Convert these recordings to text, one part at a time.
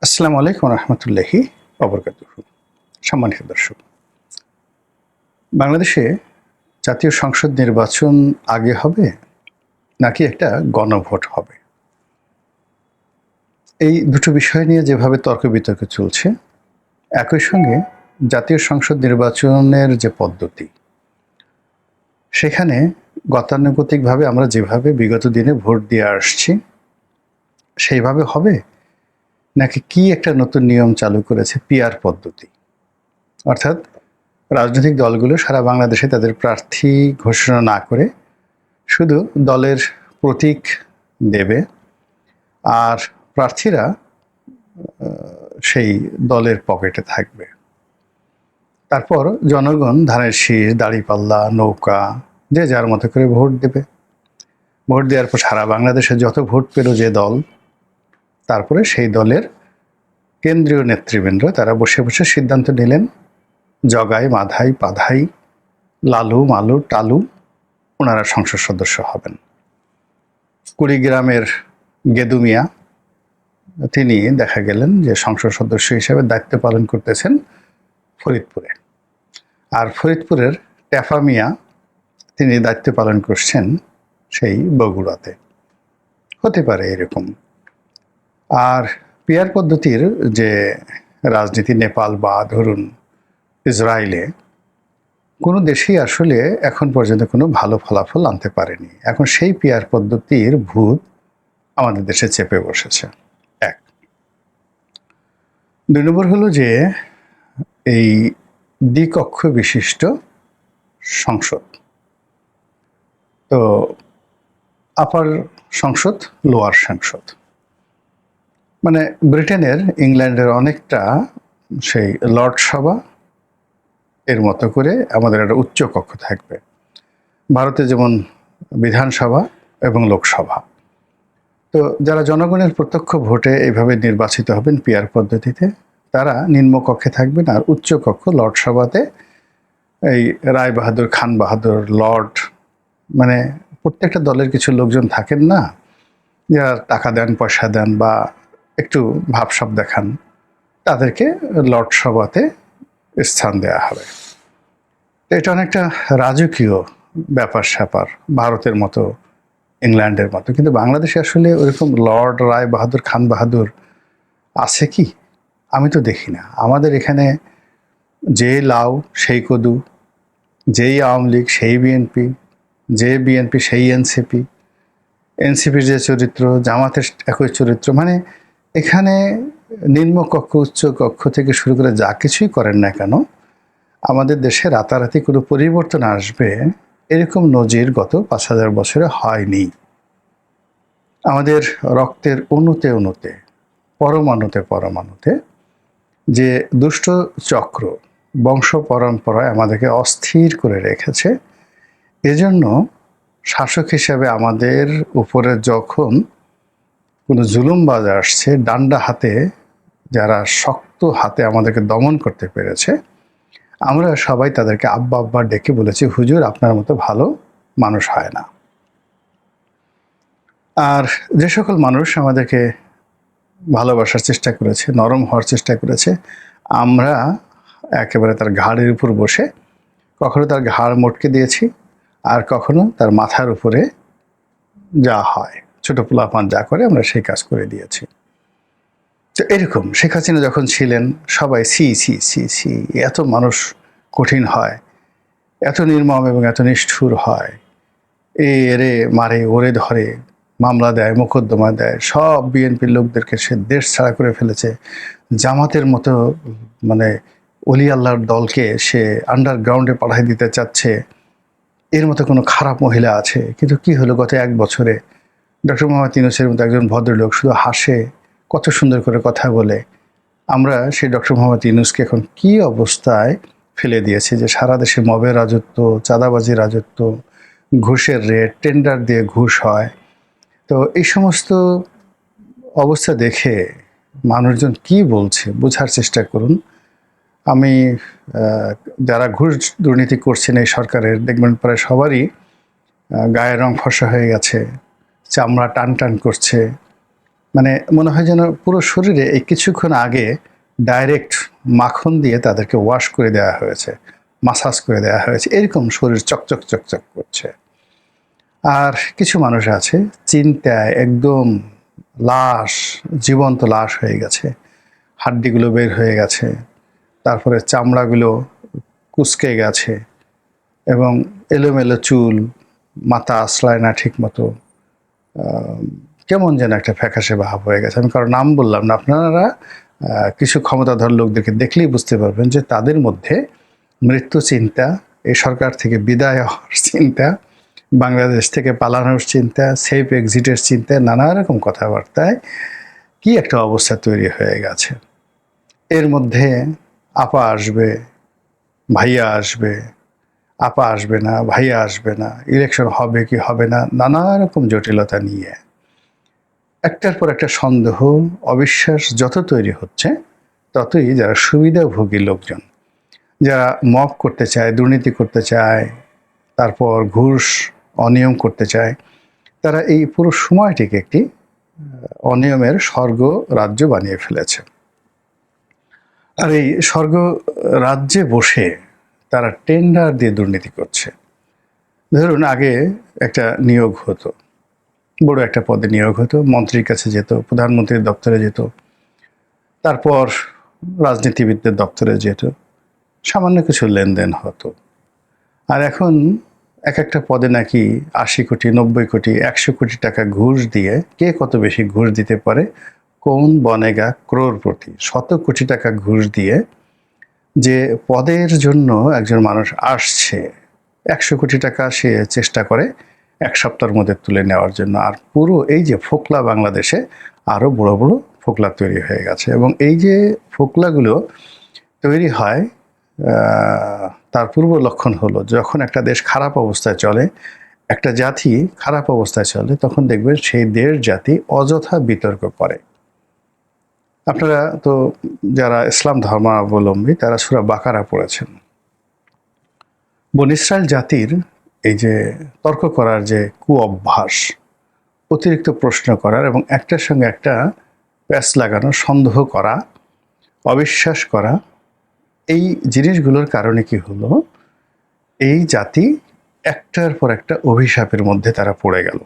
আসসালামু আলাইকুম রহমতুল্লাহি অবরকাতুহু। সম্মানিত দর্শক, বাংলাদেশে জাতীয় সংসদ নির্বাচন আগে হবে নাকি একটা গণভোট হবে? এই দুটো বিষয় নিয়ে যেভাবে তর্ক বিতর্ক চলছে, একই সঙ্গে জাতীয় সংসদ নির্বাচনের যে পদ্ধতি, সেখানে গতানুগতিকভাবে আমরা যেভাবে বিগত দিনে ভোট দিয়ে আসছি সেইভাবে হবে, নাকি কি একটা নতুন নিয়ম চালু করেছে পিআর পদ্ধতি, অর্থাৎ রাজনৈতিক দলগুলো সারা বাংলাদেশে তাদের প্রার্থী ঘোষণা না করে শুধু দলের প্রতীক দেবে, আর প্রার্থীরা সেই দলের পকেটে থাকবে। তারপর জনগণ ধানের শীষ, দাঁড়িপাল্লা, নৌকা যে যার মতো করে ভোট দেবে। ভোট দেওয়ার পর সারা বাংলাদেশে যত ভোট পেল যে দল, তারপরে সেই দলের কেন্দ্রীয় নেতৃবৃন্দ তারা বসে বসে সিদ্ধান্ত নিলেন, জগাই, মাধাই, পাধাই, লালু, মালু, টালু ওনারা সংসদ সদস্য হবেন। কুড়িগ্রামের গেদু মিয়া, তিনি দেখা গেলেন যে সংসদ সদস্য হিসেবে দায়িত্ব পালন করতেছেন ফরিদপুরে, আর ফরিদপুরের টেফা মিয়া, তিনি দায়িত্ব পালন করছেন সেই বগুড়াতে। হতে পারে এরকম। আর পিআর পদ্ধতির যে রাজনীতি, নেপাল বা ধরুন ইসরায়েলে, কোনো দেশেই আসলে এখন পর্যন্ত কোনো ভালো ফলাফল আনতে পারেনি। এখন সেই পিআর পদ্ধতির ভূত আমাদের দেশে চেপে বসেছে। এক। ২ নম্বর হলো যে এই দ্বিকক্ষ বিশিষ্ট সংসদ, তো আপার সংসদ, লোয়ার সংসদ, মানে ব্রিটেনের, ইংল্যান্ডের অনেকটা সেই লর্ড সভা এর মতো করে আমাদের একটা উচ্চ কক্ষ থাকবে। ভারতে যেমন বিধানসভা এবং লোকসভা, তো যারা জনগণের প্রত্যক্ষ ভোটে এইভাবে নির্বাচিত হবেন পিআর পদ্ধতিতে, তারা নিম্নকক্ষে থাকবেন, আর উচ্চ কক্ষ লর্ড সভাতে এই রায় বাহাদুর, খান বাহাদুর, লর্ড, মানে প্রত্যেকটা দলের কিছু লোকজন থাকেন না, যারা টাকা দেন, পয়সা দেন বা একটু ভাবসাব দেখান, তাদেরকে লর্ড সভাতে স্থান দেওয়া হবে। এটা অনেকটা রাজকীয় ব্যাপার স্যাপার, ভারতের মতো, ইংল্যান্ডের মতো। কিন্তু বাংলাদেশে আসলে ওরকম লর্ড, রায় বাহাদুর, খান বাহাদুর আছে কি? আমি তো দেখি না। আমাদের এখানে যে লাউ সেই কদু, যেই আওয়ামী লীগ সেই বিএনপি, যে বিএনপি সেই এনসিপি, এনসিপির যে চরিত্র, জামাতের একই চরিত্র। মানে এখানে নিম্নকক্ষ, উচ্চ কক্ষ থেকে শুরু করে যা কিছুই করেন না কেন, আমাদের দেশে রাতারাতি কোনো পরিবর্তন আসবে এরকম নজির গত ৫,০০০ বছরে হয়নি। আমাদের রক্তের অণুতে অণুতে, পরমাণুতে পরমাণুতে যে দুষ্ট চক্র বংশ পরম্পরায় আমাদেরকে অস্থির করে রেখেছে, এজন্য শাসক হিসেবে আমাদের উপরে যখন কোনো জুলুমবাজ আসছে, ডান্ডা হাতে, যারা শক্ত হাতে আমাদেরকে দমন করতে পেরেছে, আমরা সবাই তাদেরকে আব্বা আব্বা ডেকে বলেছি, হুজুর আপনার মতো ভালো মানুষ হয় না। আর যে সকল মানুষ আমাদেরকে ভালোবাসার চেষ্টা করেছে, নরম হওয়ার চেষ্টা করেছে, আমরা একেবারে তার ঘাড়ের উপর বসে কখনো তার ঘাড় মটকে দিয়েছি, আর কখনো তার মাথার উপরে যা হয়, ছোট পোলাপান যা করে, আমরা সেই কাজ করে দিয়েছি। তো এরকম শেখ হাসিনা যখন ছিলেন, সবাই সি সি সি সি, এত মানুষ কঠিন হয়, এত নির্মম এবং এত নিষ্ঠুর হয়, এরে মারে, ওরে ধরে, মামলা দেয়, মোকদ্দমা দেয়, সব বিএনপির লোকদেরকে সে দেশ ছাড়া করে ফেলেছে। জামাতের মতো মানে অলি আল্লাহর দলকে সে আন্ডারগ্রাউন্ডে পাঠিয়ে দিতে চাচ্ছে, এর মতো কোনো খারাপ মহিলা আছে? কিন্তু কি হলো, গত 1 বছরে ডক্টর মোহাম্মদ ইউনূসের মতো একজন ভদ্রলোক শুধু হাসে, কত সুন্দর করে কথা বলে। আমরা সেই ডক্টর মোহাম্মদ ইউনূসকে এখন কি অবস্থায় ফেলে দিয়েছি, যে সারা দেশে মবের রাজত্ব, চাঁদাবাজির রাজত্ব, ঘুষের রেট, টেন্ডার দিয়ে ঘুষ হয়। তো এই সমস্ত অবস্থা দেখে মানুষজন কি বলছে বোঝার চেষ্টা করুন। আমি যারা ঘুষ দুর্নীতি করছেন এই সরকারের, দেখবেন প্রায় সবারই গায়ের রং ফর্সা হয়ে গেছে, চামড়া টান টান করছে, মানে মনে হয় যেন পুরো শরীরে এই কিছুক্ষণ আগে ডাইরেক্ট মাখন দিয়ে তাদেরকে ওয়াশ করে দেওয়া হয়েছে, মাসাজ করে দেওয়া হয়েছে, এরকম শরীর চকচক চকচক করছে। আর কিছু মানুষ আছে চিন্তায় একদম লাশ, জীবন্ত লাশ হয়ে গেছে, হাড্ডিগুলো বের হয়ে গেছে, তারপরে চামড়াগুলো কুঁচকে গেছে এবং এলোমেলো চুল, মাথা আশ্রয় না ঠিক মতো, কেমন যেন একটা ফ্যাকাশে ভাব হয়ে গেছে। আমি কারো নাম বললাম না, আপনারা কিছু ক্ষমতাধর লোকদেরকে দেখলেই বুঝতে পারবেন যে তাদের মধ্যে মৃত্যু চিন্তা, এই সরকার থেকে বিদায় হওয়ার চিন্তা, বাংলাদেশ থেকে পালানোর চিন্তা, সেফ এক্সিটের চিন্তা, নানা রকম কথাবার্তায় কি একটা অবস্থা তৈরি হয়ে গেছে। এর মধ্যে আপা আসবে, ভাইয়া আসবে, আপা আসবে না, ভাইয়া আসবে না, ইলেকশন হবে কি হবে না, নানা রকম জটিলতা নিয়ে একটার পর একটা সন্দেহ, অবিশ্বাস যত তৈরি হচ্ছে, ততই যারা সুবিধাভোগী লোকজন, যারা মব করতে চায়, দুর্নীতি করতে চায়, তারপর ঘুষ অনিয়ম করতে চায়, তারা এই পুরো সময়টিকে একটি অনিয়মের স্বর্গ রাজ্য বানিয়ে ফেলেছে। আর এই স্বর্গ রাজ্যে বসে তারা টেন্ডার দিয়ে দুর্নীতি করছে। ধরুন আগে একটা নিয়োগ হতো, বড় একটা পদে নিয়োগ হতো, মন্ত্রীর কাছে যেত, প্রধানমন্ত্রীর দপ্তরে যেত, তারপর রাজনীতিবিদদের দপ্তরে যেত, সামান্য কিছু লেনদেন হতো। আর এখন এক একটা পদে নাকি ৮০ কোটি, ৯০ কোটি, ১০০ কোটি টাকা ঘুষ দিয়ে কে কত বেশি ঘুষ দিতে পারে, কোন বনেগা ক্রোড়পতি, ১০০ কোটি টাকা ঘুষ দিয়ে যে পদের জন্য একজন মানুষ আসছে, ১০০ কোটি টাকা সে চেষ্টা করে এক সপ্তাহের মধ্যে তুলে নেওয়ার জন্য। আর পুরো এই যে ফোকলা, বাংলাদেশে আরও বড় বড় ফোকলা তৈরি হয়ে গেছে। এবং এই যে ফোকলাগুলো তৈরি হয়, তার পূর্ব লক্ষণ হলো যখন একটা দেশ খারাপ অবস্থায় চলে, একটা জাতি খারাপ অবস্থায় চলে, তখন দেখবেন সেই দেশ জাতি অযথা বিতর্ক করে। আপনারা তো যারা ইসলাম ধর্মাবলম্বী তারা সূরা বাকারা পড়েছেন। বনী ইসরাইল জাতির এই যে তর্ক করার যে কুঅভ্যাস, অতিরিক্ত প্রশ্ন করার এবং একটার সঙ্গে একটা প্যাচ লাগানো, সন্দেহ করা, অবিশ্বাস করা, এই জিনিসগুলোর কারণে কি হলো, এই জাতি একটার পর একটা অভিশাপের মধ্যে তারা পড়ে গেল।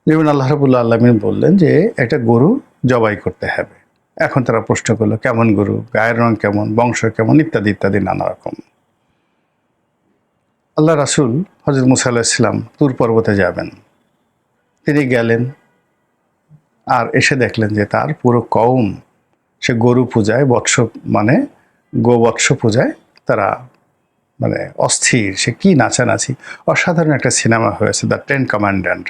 যেমন আল্লাহ রাব্বুল আলামিন বললেন যে একটা গরু জবাই করতে হবে। এখন তারা প্রশ্ন করলো কেমন গরু, গায়ের রং কেমন, বংশ কেমন, ইত্যাদি ইত্যাদি নানা রকম। আল্লাহ রাসূল হযরত মুসা আলাইহিস সালাম তুর পর্বতে যাবেন, তিনি গেলেন আর এসে দেখলেন যে তার পুরো কওম সে গরু পূজায়, বৎস মানে গোবৎস পূজায় তারা মানে অস্থির। সে কি নাচানাচি, অসাধারণ একটা সিনেমা হয়েছে দ্য 10 কমান্ড্যান্ট।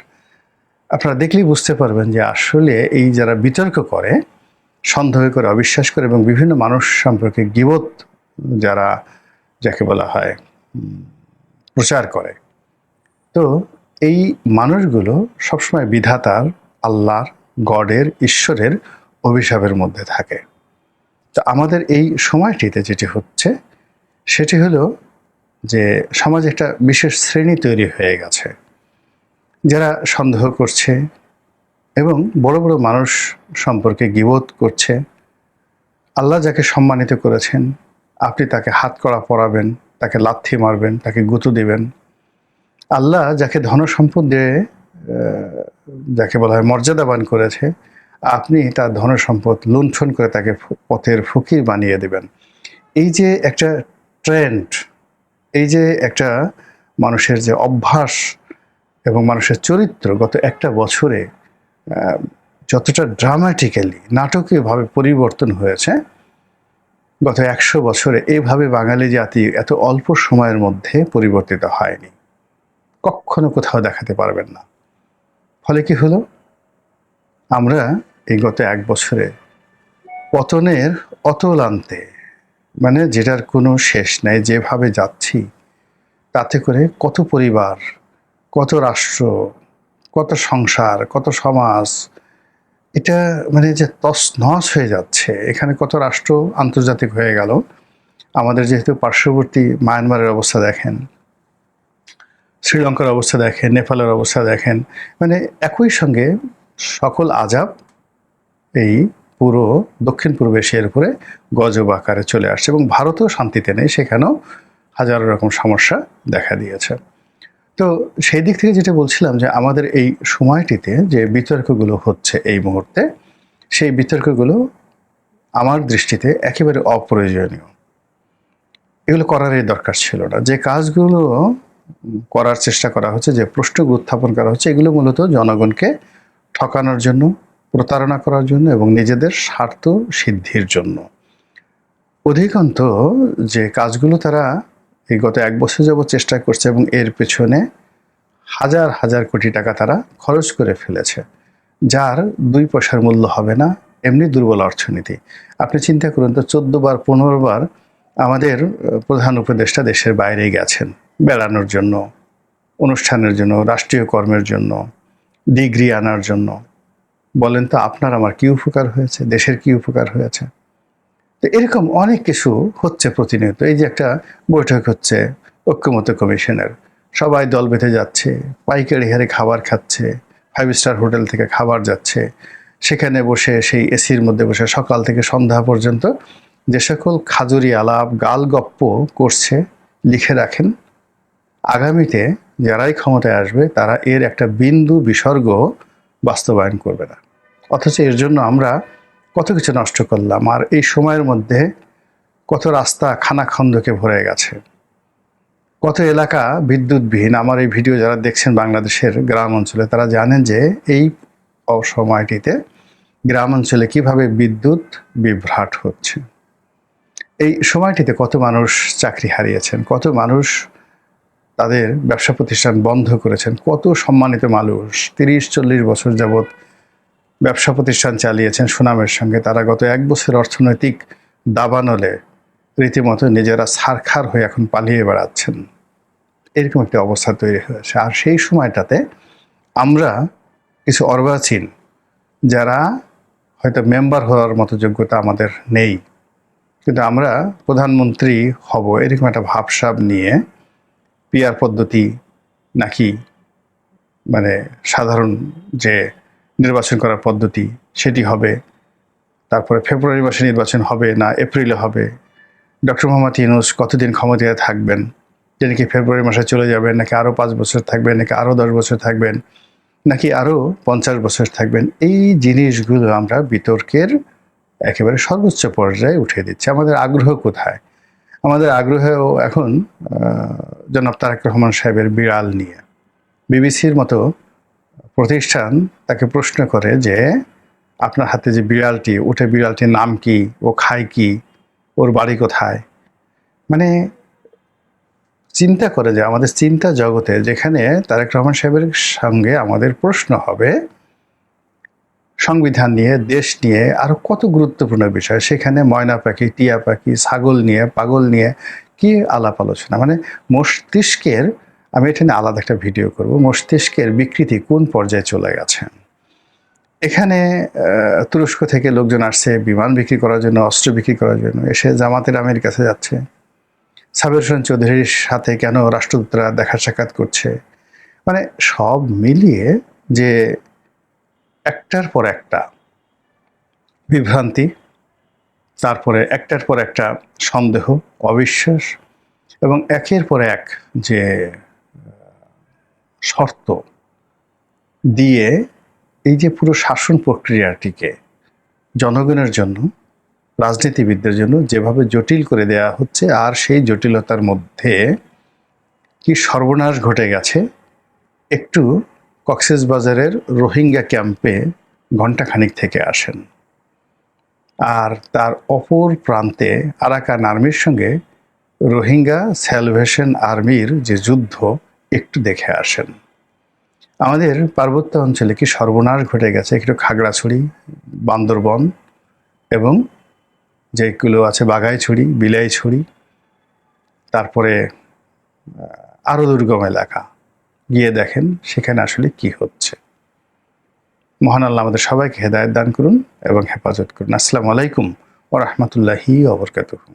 আপনারা দেখলেই বুঝতে পারবেন যে আসলে এই যারা বিতর্ক করে, সন্দেহ করে, অবিশ্বাস করে এবং বিভিন্ন মানুষ সম্পর্কে গীবত যারা, যাকে বলা হয়, প্রচার করে, তো এই মানুষগুলো সবসময় বিধাতার, আল্লাহর, গডের, ঈশ্বরের অভিশাপের মধ্যে থাকে। তো আমাদের এই সময়টিতে যেটি হচ্ছে সেটি হলো যে সমাজে একটা বিশেষ শ্রেণী তৈরি হয়ে গেছে যারা সন্দেহ করছে এবং বড় বড় মানুষ সম্পর্কে গীবত করছে। আল্লাহ যাকে সম্মানিত করেছেন, আপনি তাকে হাতকড়া পরাবেন, তাকে লাথি মারবেন, তাকে গুঁতো দিবেন। আল্লাহ যাকে ধনসম্পদ দিয়ে যাকে বলা হয় মর্যাদাবান করেছে, আপনি তার ধনসম্পদ লুণ্ঠন করে তাকে পথের ফকির বানিয়ে দেবেন। এই যে একটা ট্রেন্ড, এই যে একটা মানুষের যে অভ্যাস এবং মানুষের চরিত্র গত একটা বছরে যতটা ড্রামাটিক্যালি, নাটকীয়ভাবে পরিবর্তন হয়েছে, গত ১০০ বছরে এইভাবে বাঙালি জাতি এত অল্প সময়ের মধ্যে পরিবর্তিত হয়নি, কখনো কোথাও দেখাতে পারবেন না। ফলে কি হলো, আমরা এই গত ১ বছরে পতনের অতলান্তে, মানে যেটার কোনো শেষ নেই, যেভাবে যাচ্ছি তাতে করে কত পরিবার, কত রাষ্ট্র, কত সংসার, কত সমাজ, এটা মানে যে তছনছ হয়ে যাচ্ছে। এখানে কত রাষ্ট্র আন্তর্জাতিক হয়ে গেল। আমাদের যেহেতু পার্শ্ববর্তী মায়ানমারের অবস্থা দেখেন, শ্রীলঙ্কার অবস্থা দেখেন, নেপালের অবস্থা দেখেন, মানে একই সঙ্গে সকল আযাব এই পুরো দক্ষিণ পূর্ব এশিয়ার উপরে গজব আকারে চলে আসছে এবং ভারতও শান্তিতে নেই, সেখানেও হাজারো রকম সমস্যা দেখা দিয়েছে। তো সেই দিক থেকে যেটা বলছিলাম যে আমাদের এই সময়টিতে যে বিতর্কগুলো হচ্ছে এই মুহূর্তে, সেই বিতর্কগুলো আমার দৃষ্টিতে একেবারে অপ্রয়োজনীয়। এগুলো করারই দরকার ছিল না। যে কাজগুলো করার চেষ্টা করা হচ্ছে, যে প্রশ্নগুলো উত্থাপন করা হচ্ছে, এগুলো মূলত জনগণকে ঠকানোর জন্য, প্রতারণা করার জন্য এবং নিজেদের স্বার্থ সিদ্ধির জন্য। অধিকাংশ যে কাজগুলো তারা এই গত 1 বছর যাবৎ চেষ্টা করছে এবং এর পেছনে হাজার হাজার কোটি টাকা তারা খরচ করে ফেলেছে, যার 2 পয়সার মূল্য হবে না, এমনি দুর্বল অর্থনীতি। আপনি চিন্তা করুন তো, 14 বার 15 বার আমাদের প্রধান উপদেষ্টা দেশের বাইরে গেছেন বেড়ানোর জন্য, অনুষ্ঠানের জন্য, রাষ্ট্রীয় কর্মের জন্য, ডিগ্রি আনার জন্য। বলেন তো আপনার আমার কি উপকার হয়েছে, দেশের কি উপকার হয়েছে? তো এরকম অনেক কিছু হচ্ছে প্রতিনিয়ত। এই যে একটা বৈঠক হচ্ছে ঐক্যমত্য কমিশনের, সবাই দল বেঁধে যাচ্ছে, পাইকারি হারে খাবার খাচ্ছে, 5 স্টার হোটেল থেকে খাবার যাচ্ছে, সেখানে বসে সেই এসির মধ্যে বসে সকাল থেকে সন্ধ্যা পর্যন্ত যে সকল খাজুরি আলাপ গালগপ্প করছে, লিখে রাখেন, আগামীতে যারাই ক্ষমতায় আসবে তারা এর একটা বিন্দু বিসর্গ বাস্তবায়ন করবে না। অথচ এর জন্য আমরা কত কিছু নষ্ট করলাম, আর এই সময়ের মধ্যে কত রাস্তা খানাখন্দকে ভরে গেছে, কত এলাকা বিদ্যুৎবিহীন। আমার এই ভিডিও যারা দেখছেন বাংলাদেশের গ্রাম অঞ্চলে, তারা জানেন যে এই অসময়টিতে গ্রাম অঞ্চলে কিভাবে বিদ্যুৎ বিভ্রাট হচ্ছে। এই সময়টিতে কত মানুষ চাকরি হারিয়েছেন, কত মানুষ তাদের ব্যবসা প্রতিষ্ঠান বন্ধ করেছেন, কত সম্মানিত মানুষ 30-40 বছর যাবৎ ব্যবসা প্রতিষ্ঠান চালিয়েছেন সুনামের সঙ্গে, তারা গত 1 বছর অর্থনৈতিক দাবানলে রীতিমতো নিজেরা ছারখার হয়ে এখন পালিয়ে বেড়াচ্ছেন। এরকম একটা অবস্থা তৈরি হয়েছে। আর সেই সময়টাতে আমরা কিছু অর্বাচীন, যারা হয়তো মেম্বার হওয়ার মতো যোগ্যতা আমাদের নেই, কিন্তু আমরা প্রধানমন্ত্রী হব এরকম একটা ভাবসাব নিয়ে পিআর পদ্ধতি নাকি মানে সাধারণ যে নির্বাচন করার পদ্ধতি সেটি হবে, তারপরে ফেব্রুয়ারি মাসে নির্বাচন হবে না এপ্রিলে হবে, ডক্টর মোহাম্মদ ইউনূস কতদিন ক্ষমতায় থাকবেন, তিনি কি ফেব্রুয়ারি মাসে চলে যাবেন, নাকি আরও 5 বছর থাকবেন, নাকি আরও 10 বছর থাকবেন, নাকি আরও 50 বছর থাকবেন, এই জিনিসগুলো আমরা বিতর্কের একেবারে সর্বোচ্চ পর্যায়ে উঠিয়ে দিচ্ছি। আমাদের আগ্রহ কোথায়? আমাদের আগ্রহ এখন জনাব তারেক রহমান সাহেবের বিড়াল নিয়ে। বিবিসির মতো প্রতিষ্ঠান তাকে প্রশ্ন করে যে আপনার হাতে যে বিড়ালটি, ওটা বিড়ালটির নাম কি, ও খায় কি, ওর বাড়ি কোথায়? মানে চিন্তা করে যে আমাদের চিন্তা জগতে যেখানে তারেক রহমান সাহেবের সঙ্গে আমাদের প্রশ্ন হবে সংবিধান নিয়ে, দেশ নিয়ে, আরো কত গুরুত্বপূর্ণ বিষয়, সেখানে ময়না পাখি, টিয়া পাখি, ছাগল নিয়ে, পাগল নিয়ে কি আলাপ আলোচনা। মানে মস্তিষ্কের, আমি এটা নিয়ে আলাদা একটা ভিডিও করব, মস্তিষ্কের বিকৃতি কোন পর্যায়ে চলে গেছে। এখানে তুরস্ক থেকে লোকজন আসছে বিমান বিক্রি করার জন্য, অস্ত্র বিক্রি করার জন্য, এসে জামাতের আমির কাছে যাচ্ছে। সাবের হোসেন চৌধুরীর সাথে কেন রাষ্ট্রদূতরা দেখা সাক্ষাৎ করছে। মানে সব মিলিয়ে যে একটার পর একটা বিভ্রান্তি, তারপরে একটার পর একটা সন্দেহ, অবিশ্বাস এবং একের পর এক যে শর্ত দিয়ে এই যে পুরো শাসন প্রক্রিয়াটিকে জনগণের জন্য, রাজনীতিবিদদের জন্য যেভাবে জটিল করে দেয়া হচ্ছে, আর সেই জটিলতার মধ্যে কি সর্বনাশ ঘটে গেছে। একটু কক্সবাজারের রোহিঙ্গা ক্যাম্পে ঘণ্টাখানিক থেকে আসেন, আর তার অপর প্রান্তে আরাকান আর্মির সঙ্গে রোহিঙ্গা স্যালভেশন আর্মির যে যুদ্ধ একটু দেখে আসেন। আমাদের পার্বত্য অঞ্চলে কি সর্বনাশ ঘটে গেছে, একটু খাগড়াছড়ি, বান্দরবন এবং যেগুলো আছে বাঘাইছড়ি, বিলাইছড়ি, তারপরে আরও দুর্গম এলাকা গিয়ে দেখেন সেখানে আসলে কি হচ্ছে। মহান আল্লাহ আমাদের সবাইকে হেদায়েত দান করুন এবং হেফাজত করুন। আসসালামু আলাইকুম ওয়া রাহমাতুল্লাহি ওয়া বারাকাতুহু।